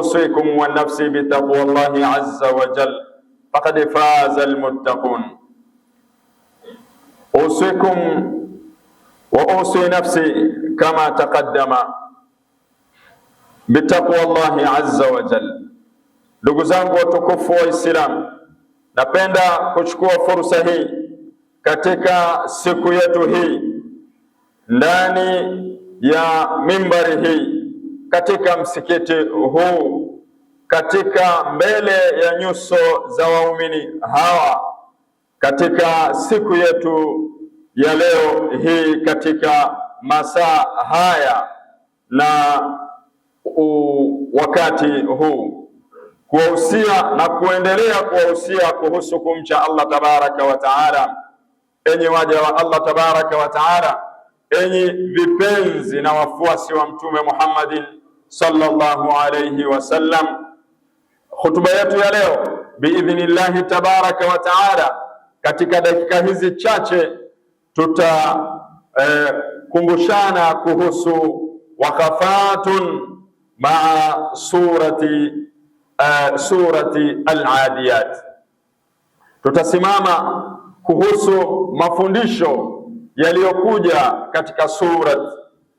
أوصيكم والنفس بتقوى الله عز وجل فقد فاز المتقون. أوصيكم وأوصي نفسي كما تقدم بتقوى الله عز وجل. Ndugu zangu watukufu wa Islam, napenda kuchukua fursa hii katika siku yetu hii ndani ya mimbari hii, katika msikiti huu, katika mbele ya nyuso za waumini hawa, katika siku yetu ya leo hii, katika masaa haya na wakati huu, kuwahusia na kuendelea kuwahusia kuhusu kumcha Allah tabaraka wa taala. Enyi waja wa Allah tabaraka wa taala, enyi vipenzi na wafuasi wa Mtume Muhammadin sallallahu alayhi wasallam, hutuba yetu ya leo biidhnillahi tabaraka wa taala, katika dakika hizi chache tutakumbushana kuhusu waqafatun maa surati al-Adiyat. Tutasimama kuhusu mafundisho yaliyokuja katika surat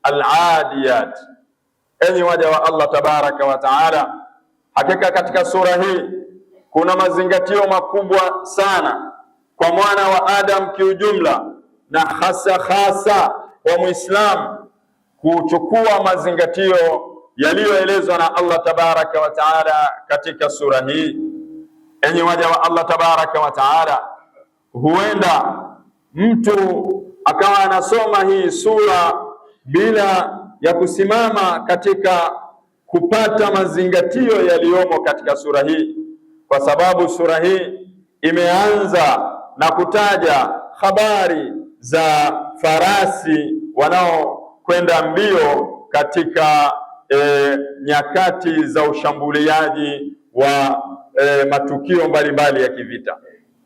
al-Adiyat. Enyi waja wa Allah tabaraka wa taala, hakika katika sura hii kuna mazingatio makubwa sana kwa mwana wa Adam kiujumla, na hasa kwa Muislamu kuchukua mazingatio yaliyoelezwa na Allah tabaraka wa taala katika sura hii. Enyi waja wa Allah tabaraka wa taala, huenda mtu akawa anasoma hii sura bila ya kusimama katika kupata mazingatio yaliyomo katika sura hii, kwa sababu sura hii imeanza na kutaja habari za farasi wanaokwenda mbio katika nyakati za ushambuliaji wa matukio mbalimbali ya kivita,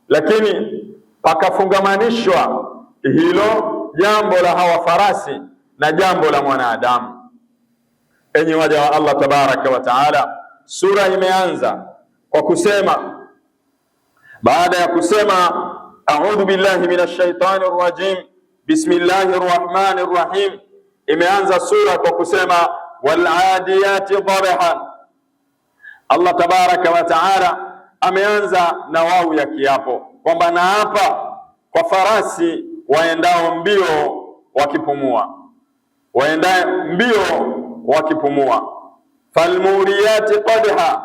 lakini pakafungamanishwa hilo jambo la hawa farasi na jambo la mwanadamu. Enyi waja wa Allah tabaraka wa taala, sura imeanza kwa kusema, baada ya kusema a'udhu billahi minash shaitani rrajim bismillahir rahmanir rahim, imeanza sura kwa kusema wal adiyati dhabhan. Allah tabaraka wa taala ameanza na wau ya kiapo kwamba naapa kwa farasi waendao mbio wakipumua, waendao mbio wakipumua, falmuriyati qadha,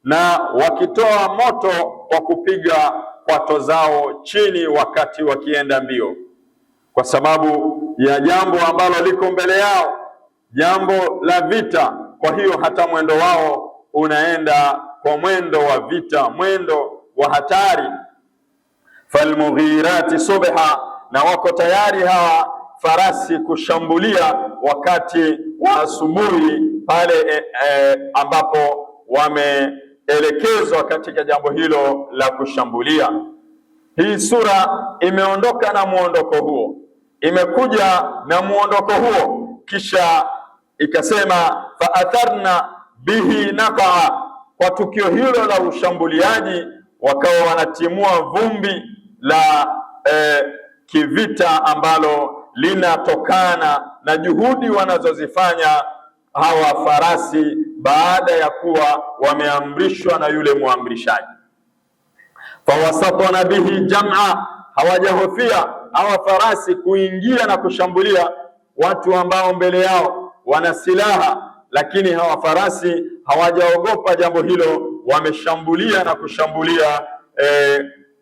na wakitoa moto kwa kupiga kwato zao chini wakati wakienda mbio, kwa sababu ya jambo ambalo liko mbele yao, jambo la vita. Kwa hiyo hata mwendo wao unaenda kwa mwendo wa vita, mwendo wa hatari. Falmughirati subha, na wako tayari hawa farasi kushambulia wakati wa asubuhi pale ambapo wameelekezwa katika jambo hilo la kushambulia. Hii sura imeondoka na muondoko huo, imekuja na muondoko huo, kisha ikasema faatharna bihi naqa, kwa tukio hilo la ushambuliaji wakawa wanatimua vumbi la kivita ambalo linatokana na juhudi wanazozifanya hawa farasi baada ya kuwa wameamrishwa na yule muamrishaji. Fawasatna bihi jam'a, hawajahofia hawa farasi kuingia na kushambulia watu ambao mbele yao wana silaha, lakini hawa farasi hawajaogopa jambo hilo, wameshambulia na kushambulia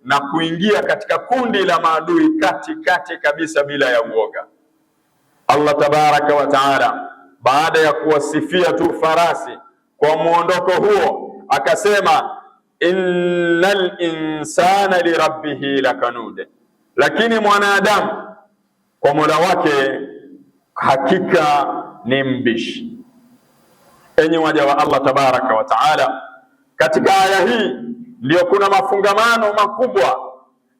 na kuingia katika kundi la maadui kati kabisa bila ya uoga. Allah tabaraka wa taala baada ya kuwasifia tu farasi kwa muondoko huo akasema innal insana lirabbihi lakanud, lakini mwanadamu kwa Mola wake hakika ni mbishi. Enyi waja wa Allah tabaraka wa taala, katika aya hii ndio kuna mafungamano makubwa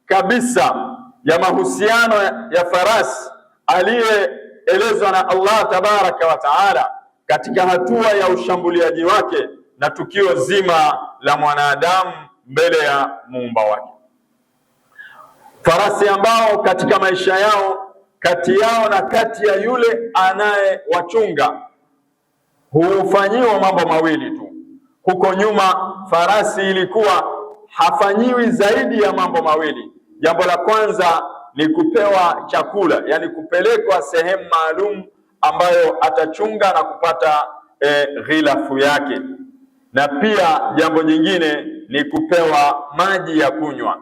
kabisa ya mahusiano ya farasi aliyeelezwa na Allah tabaraka wa taala katika hatua ya ushambuliaji wake na tukio zima la mwanadamu mbele ya muumba wake. Farasi ambao katika maisha yao, kati yao na kati ya yule anayewachunga hufanyiwa mambo mawili tu. Huko nyuma farasi ilikuwa hafanyiwi zaidi ya mambo mawili. Jambo la kwanza ni kupewa chakula, yani kupelekwa sehemu maalum ambayo atachunga na kupata ghilafu yake, na pia jambo jingine ni kupewa maji ya kunywa.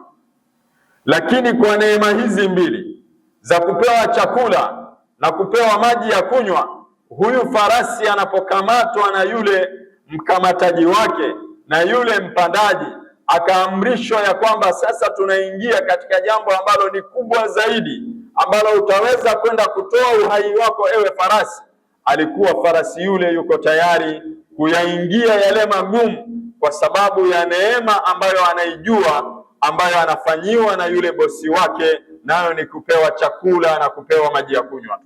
Lakini kwa neema hizi mbili za kupewa chakula na kupewa maji ya kunywa, huyu farasi anapokamatwa na yule mkamataji wake na yule mpandaji, akaamrishwa ya kwamba sasa tunaingia katika jambo ambalo ni kubwa zaidi, ambalo utaweza kwenda kutoa uhai wako ewe farasi. Alikuwa farasi yule yuko tayari kuyaingia yale magumu kwa sababu ya neema ambayo anaijua, ambayo anafanyiwa na yule bosi wake, nayo ni kupewa chakula na kupewa maji ya kunywa.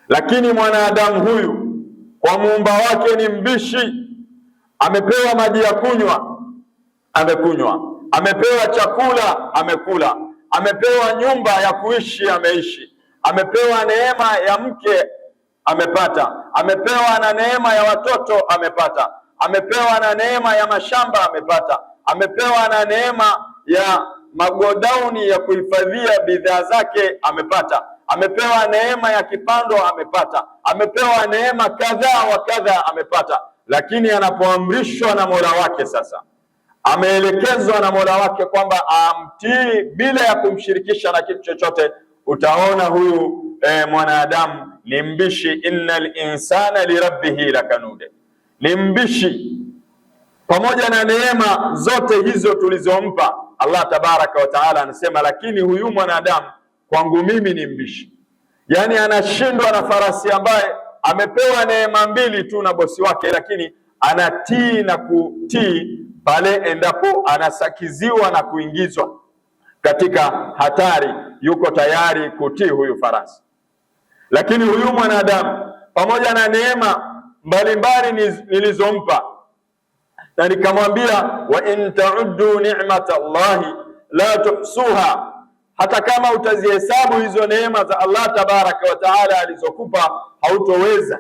Lakini mwanadamu huyu kwa muumba wake ni mbishi. Amepewa maji ya kunywa, amekunywa; amepewa chakula, amekula; amepewa nyumba ya kuishi, ameishi; amepewa neema ya mke, amepata; amepewa na neema ya watoto, amepata; amepewa na neema ya mashamba, amepata; amepewa na neema ya magodauni ya kuhifadhia bidhaa zake, amepata; amepewa neema ya kipando, amepata; amepewa neema kadhaa wa kadhaa, amepata. Lakini anapoamrishwa na Mola wake, sasa ameelekezwa na Mola wake kwamba amtii bila ya kumshirikisha na kitu chochote, utaona huyu mwanadamu ni mbishi. Innal insana lirabbihi lakanude, ni mbishi. Pamoja na neema zote hizo tulizompa Allah tabaraka wa taala, anasema lakini huyu mwanadamu kwangu mimi ni mbishi. Yani anashindwa na farasi ambaye amepewa neema mbili tu na bosi wake, lakini anatii na kutii pale endapo anasakiziwa na kuingizwa katika hatari, yuko tayari kutii huyu farasi. Lakini huyu mwanadamu pamoja na neema mbalimbali nilizompa, na nikamwambia wa in ta'uddu ni'matallahi la tuhsuha, hata kama utazihesabu hizo neema za Allah tabaraka wa taala alizokupa hautoweza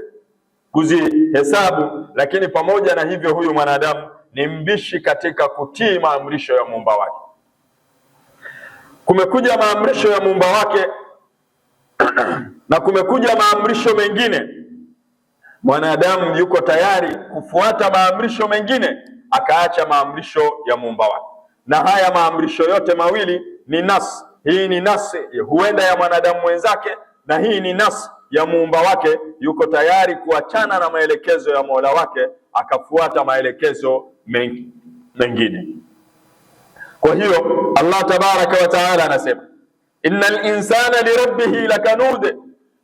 kuzihesabu. Lakini pamoja na hivyo huyu mwanadamu ni mbishi katika kutii maamrisho ya muumba wake. Kumekuja maamrisho ya muumba wake na kumekuja maamrisho mengine. Mwanadamu yuko tayari kufuata maamrisho mengine, akaacha maamrisho ya muumba wake. Na haya maamrisho yote mawili ni nas. Hii ni nas huenda ya mwanadamu mwenzake, na hii ni nas ya muumba wake. Yuko tayari kuachana na maelekezo ya Mola wake, akafuata maelekezo mengine. Kwa hiyo Allah tabaraka wa taala anasema innal insana lirabbihi lakanude,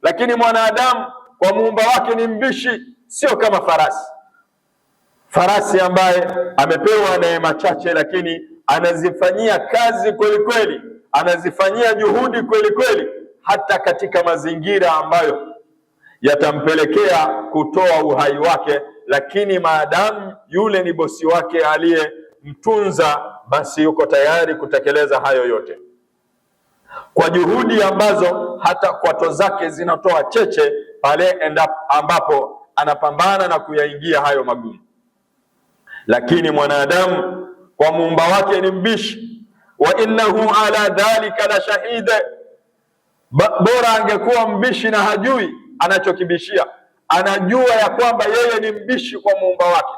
lakini mwanadamu kwa muumba wake ni mbishi, sio kama farasi. Farasi ambaye amepewa neema chache, lakini anazifanyia kazi kweli kweli, anazifanyia juhudi kweli kweli, hata katika mazingira ambayo yatampelekea kutoa uhai wake. Lakini maadamu yule ni bosi wake aliyemtunza, basi yuko tayari kutekeleza hayo yote kwa juhudi ambazo hata kwato zake zinatoa cheche pale ambapo anapambana na kuyaingia hayo magumu. Lakini mwanadamu kwa muumba wake ni mbishi. Wa innahu ala dhalika la shahida, bora angekuwa mbishi na hajui anachokibishia. Anajua ya kwamba yeye ni mbishi kwa muumba wake.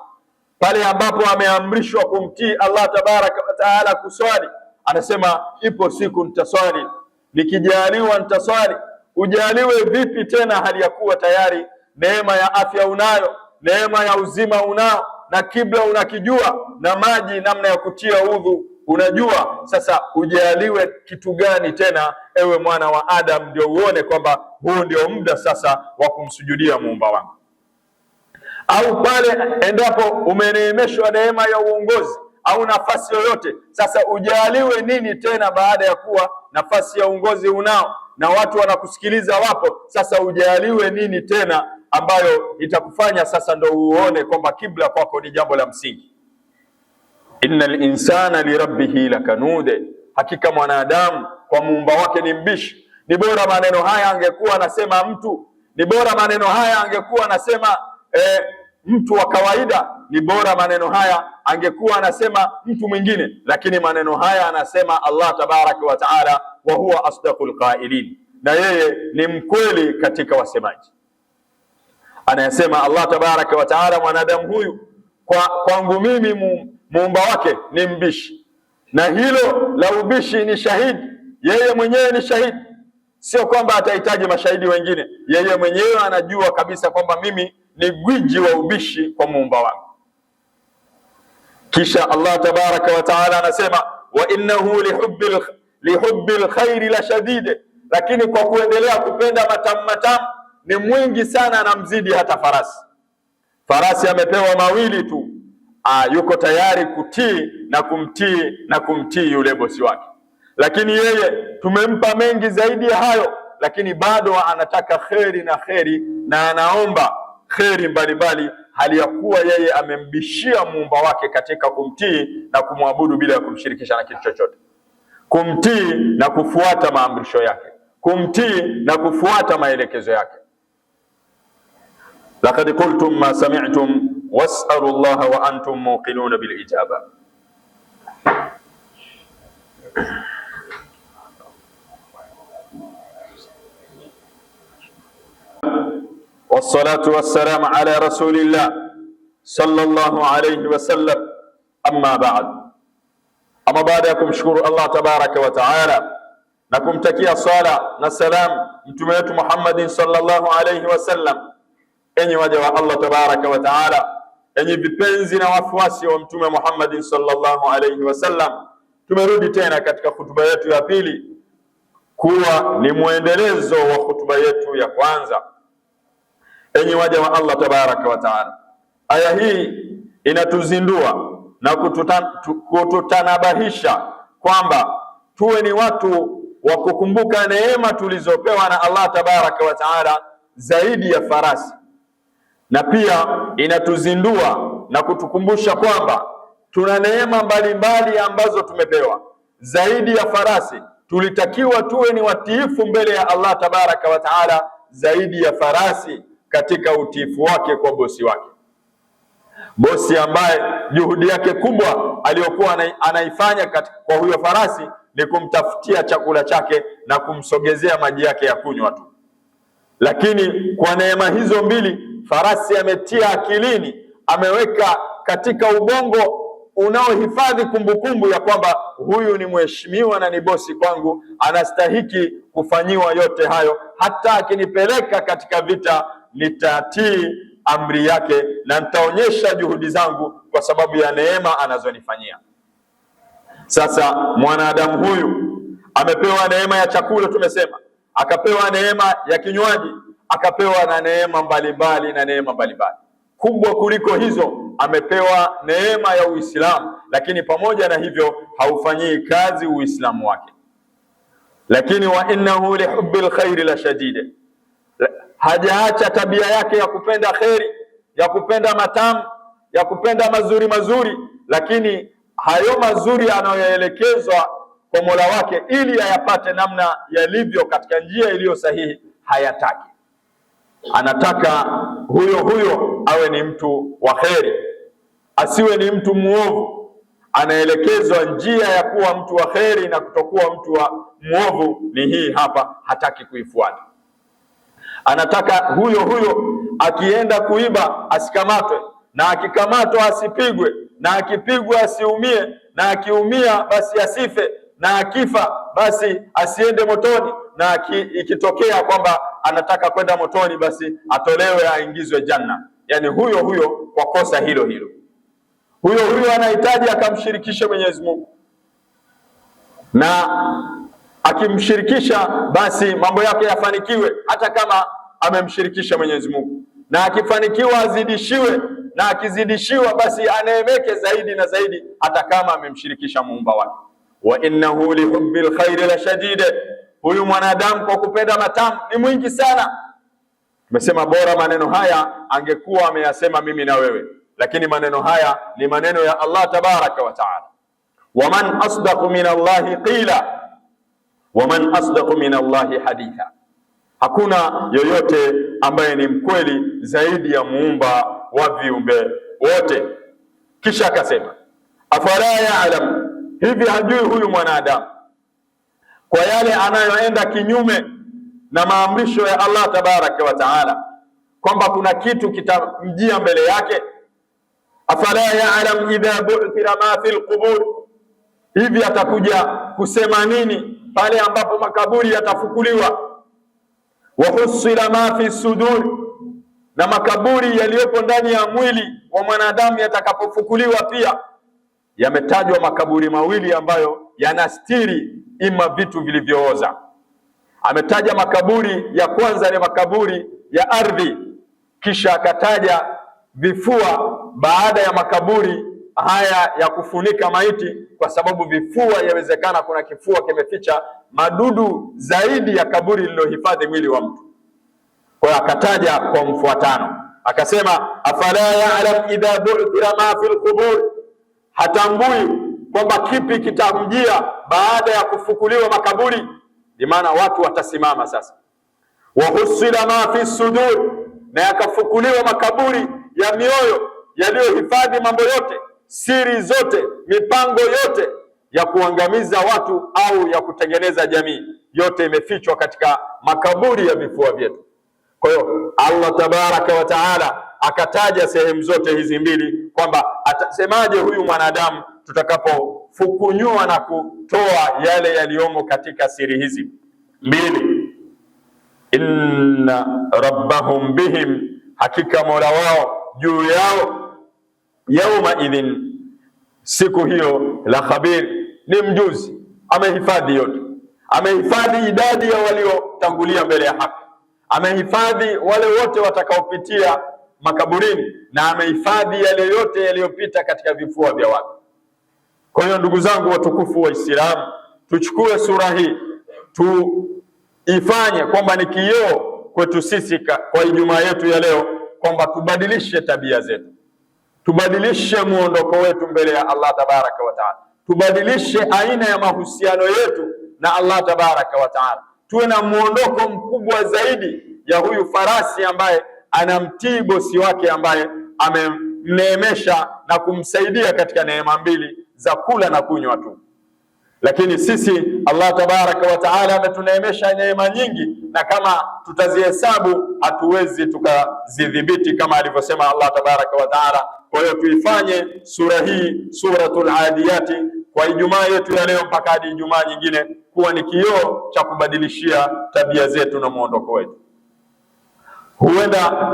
Pale ambapo ameamrishwa kumtii Allah tabaraka wa taala kuswali, anasema ipo siku nitaswali, nikijaliwa nitaswali. Ujaliwe vipi tena hali ya kuwa tayari neema ya afya unayo, neema ya uzima unao, na kibla unakijua, na maji namna ya kutia udhu unajua? Sasa ujaliwe kitu gani tena ewe mwana wa Adam, ndio uone kwamba huu ndio muda sasa wa kumsujudia muumba wangu? Au pale endapo umeneemeshwa neema ya uongozi au nafasi yoyote, sasa ujaliwe nini tena baada ya kuwa nafasi ya uongozi unao na watu wanakusikiliza wapo? Sasa ujaliwe nini tena ambayo itakufanya sasa ndo uone kwamba kibla kwako ni jambo la msingi. Innal insana lirabbihi lakanude, hakika mwanadamu kwa muumba wake ni mbishi. Ni bora maneno haya angekuwa anasema mtu, ni bora maneno haya angekuwa anasema mtu wa kawaida, ni bora maneno haya angekuwa anasema mtu mwingine, lakini maneno haya anasema Allah tabaraka wa taala, wa huwa asdaqul qailin, na yeye ni mkweli katika wasemaji. Anayesema Allah tabaraka wa taala, mwanadamu huyu kwangu mimi muumba wake ni mbishi, na hilo la ubishi ni shahidi, yeye mwenyewe ni shahidi. Sio kwamba atahitaji mashahidi wengine, yeye mwenyewe anajua kabisa kwamba mimi ni gwiji wa ubishi kwa muumba wangu. Kisha Allah tabaraka wa taala anasema, wa innahu lihubbil khairi la shadide, lakini kwa kuendelea kupenda matamu ni mwingi sana, anamzidi hata farasi. Farasi amepewa mawili tu, yuko tayari kutii na kumtii yule bosi wake, lakini yeye tumempa mengi zaidi ya hayo, lakini bado anataka kheri na anaomba kheri mbalimbali, hali ya kuwa yeye amembishia muumba wake katika kumtii na kumwabudu bila ya kumshirikisha na kitu chochote, kumtii na kufuata maamrisho yake, kumtii na kufuata maelekezo yake. Laqad qultum ma sami'tum was'alu Allah wa antum muqinuna bil ijaba. Wassalatu wassalamu ala rasulillah sallallahu alayhi wasallam, amma ba'd. Ama baada ya kumshukuru Allah tabaraka wa taala na kumtakia sala na salam mtume wetu Muhammadin sallallahu alayhi wasallam, enyi waja wa Allah tabaraka wa taala, enyi vipenzi na wafuasi wa mtume Muhammadin sallallahu alayhi wasallam, tumerudi tena katika hutuba yetu ya pili, kuwa ni muendelezo wa hutuba yetu ya kwanza. Enyi waja wa Allah tabaraka wa taala, aya hii inatuzindua na kututanabahisha kwamba tuwe ni watu wa kukumbuka neema tulizopewa na Allah tabaraka wa taala zaidi ya farasi, na pia inatuzindua na kutukumbusha kwamba tuna neema mbalimbali ambazo tumepewa zaidi ya farasi. Tulitakiwa tuwe ni watiifu mbele ya Allah tabaraka wa taala zaidi ya farasi katika utiifu wake kwa bosi wake, bosi ambaye juhudi yake kubwa aliyokuwa anaifanya kwa huyo farasi ni kumtafutia chakula chake na kumsogezea maji yake ya kunywa tu. Lakini kwa neema hizo mbili, farasi ametia akilini, ameweka katika ubongo unaohifadhi kumbukumbu ya kwamba huyu ni mheshimiwa na ni bosi kwangu, anastahiki kufanyiwa yote hayo, hata akinipeleka katika vita nitatii amri yake na nitaonyesha juhudi zangu kwa sababu ya neema anazonifanyia. Sasa mwanadamu huyu amepewa neema ya chakula, tumesema, akapewa neema ya kinywaji, akapewa na neema mbalimbali na neema mbalimbali. Kubwa kuliko hizo amepewa neema ya Uislamu, lakini pamoja na hivyo haufanyii kazi Uislamu wake. Lakini wa innahu lihubbil khairi la shadide, hajaacha tabia yake ya kupenda kheri, ya kupenda matamu, ya kupenda mazuri, lakini hayo mazuri anayoelekezwa kwa Mola wake ili ayapate namna yalivyo katika njia iliyo sahihi hayataki. Anataka huyo awe ni mtu wa kheri, asiwe ni mtu muovu. Anaelekezwa njia ya kuwa mtu wa kheri na kutokuwa mtu wa muovu ni hii hapa, hataki kuifuata. Anataka huyo akienda kuiba asikamatwe, na akikamatwa asipigwe, na akipigwa asiumie, na akiumia basi asife, na akifa basi asiende motoni, na ikitokea kwamba anataka kwenda motoni basi atolewe aingizwe janna. Yani huyo kwa kosa hilo huyo anahitaji akamshirikishe Mwenyezi Mungu, na akimshirikisha basi mambo yake yafanikiwe hata kama amemshirikisha Mwenyezi Mungu, na akifanikiwa azidishiwe, na akizidishiwa basi aneemeke zaidi na zaidi hata kama amemshirikisha muumba wake. Wa innahu lihubbil khairi la shadide, huyu mwanadamu kwa kupenda matamu ni mwingi sana. Umesema bora maneno haya angekuwa ameyasema mimi na wewe, lakini maneno haya ni maneno ya Allah tabaraka wa taala. Waman asdaqu min Allahi qila waman asdaqu min Allahi haditha, hakuna yoyote ambaye ni mkweli zaidi ya muumba wa viumbe wote. Kisha akasema afala ya'lam, hivi hajui huyu mwanadamu kwa yale anayoenda kinyume na maamrisho ya Allah tabaraka wa taala, kwamba kuna kitu kitamjia mbele yake. Afala ya'lam idha bu'thira ma fil qubur, hivi atakuja kusema nini pale ambapo makaburi yatafukuliwa. Wa husila ma fi sudur, na makaburi yaliyopo ndani ya mwili wa mwanadamu yatakapofukuliwa pia. Yametajwa makaburi mawili ambayo yanastiri ima vitu vilivyooza. Ametaja makaburi ya kwanza ni makaburi ya ardhi, kisha akataja vifua baada ya makaburi haya ya kufunika maiti, kwa sababu vifua yawezekana kuna kifua kimeficha madudu zaidi ya kaburi lililohifadhi mwili wa mtu. Kwa hiyo akataja kwa mfuatano, akasema afala ya'lam idha bu'thira ma fil qubur, hatambui kwamba kipi kitamjia baada ya kufukuliwa makaburi. Ni maana watu watasimama sasa. Wa husila ma fi sudur, na yakafukuliwa makaburi ya mioyo yaliyohifadhi mambo yote, siri zote, mipango yote ya kuangamiza watu au ya kutengeneza jamii, yote imefichwa katika makaburi ya vifua vyetu. Kwa hiyo Allah tabaraka wa taala akataja sehemu zote hizi mbili, kwamba atasemaje huyu mwanadamu tutakapofukunyua na kutoa yale yaliyomo katika siri hizi mbili. Inna rabbahum bihim, hakika mola wao juu yao, yauma idhin, siku hiyo, la khabir, ni mjuzi, amehifadhi yote. Amehifadhi idadi ya waliotangulia mbele ya haki, amehifadhi wale wote watakaopitia makaburini, na amehifadhi yale yote yaliyopita katika vifua vya watu. Kwa hiyo ndugu zangu watukufu wa Islamu, tuchukue sura hii tuifanye kwamba ni kioo kwetu sisi kwa Ijumaa yetu ya leo, kwamba tubadilishe tabia zetu, tubadilishe muondoko wetu mbele ya Allah tabaraka wa taala, tubadilishe aina ya mahusiano yetu na Allah tabaraka wa taala, tuwe na muondoko mkubwa zaidi ya huyu farasi ambaye anamtii bosi wake ambaye amemneemesha na kumsaidia katika neema mbili za kula na kunywa tu. Lakini sisi Allah tabaraka wa taala ametuneemesha neema nyingi, na kama tutazihesabu hatuwezi tukazidhibiti, kama alivyosema Allah tabaraka wa taala. Kwa hiyo tuifanye sura hii, suratul Adiyati, kwa Ijumaa yetu ya leo mpaka hadi Ijumaa nyingine, kuwa ni kioo cha kubadilishia tabia zetu na muondoko wetu. Huenda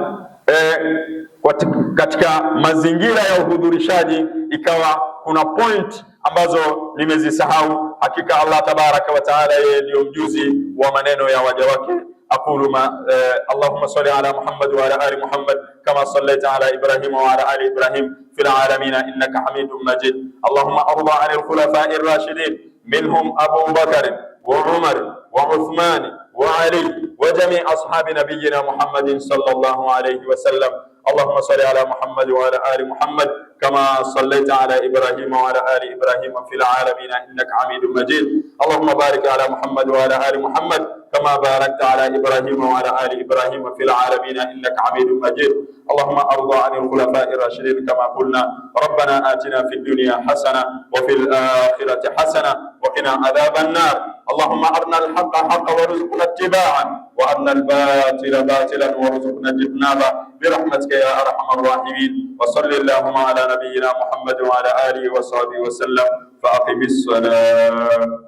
katika mazingira ya uhudhurishaji ikawa kuna point ambazo nimezisahau. Hakika Allah tabaraka wa taala yeye ndio mjuzi wa maneno ya waja wake. aqulu ma Allahumma salli ala Muhammad wa ala ali Muhammad kama sallaita ala Ibrahim wa ala ali Ibrahim fil alamin innaka Hamidum Majid. Allahumma arda anil khulafa'i ar-rashidin minhum Abu Bakr wa Umar wa Uthman wa Ali wa jami' ashabi nabiyyina Muhammadin sallallahu alayhi wa sallam. اللهم صل على محمد وعلى آل محمد كما صليت على إبراهيم وعلى آل إبراهيم في العالمين إنك حميد مجيد. اللهم بارك على محمد وعلى آل محمد كما باركت على إبراهيم وعلى آل إبراهيم في العالمين إنك حميد مجيد. اللهم أرض عن الخلفاء الراشدين كما قلنا. ربنا آتنا في الدنيا حسنة وفي الآخرة حسنة وقنا عذاب النار. اللهم أرنا الحق حقا وارزقنا اتباعه، وأرنا الباطل باطلا وارزقنا اجتنابه برحمتك يا أرحم الراحمين. وصل اللهم على نبينا محمد وعلى آله وصحبه وسلم. فأقم الصلاة.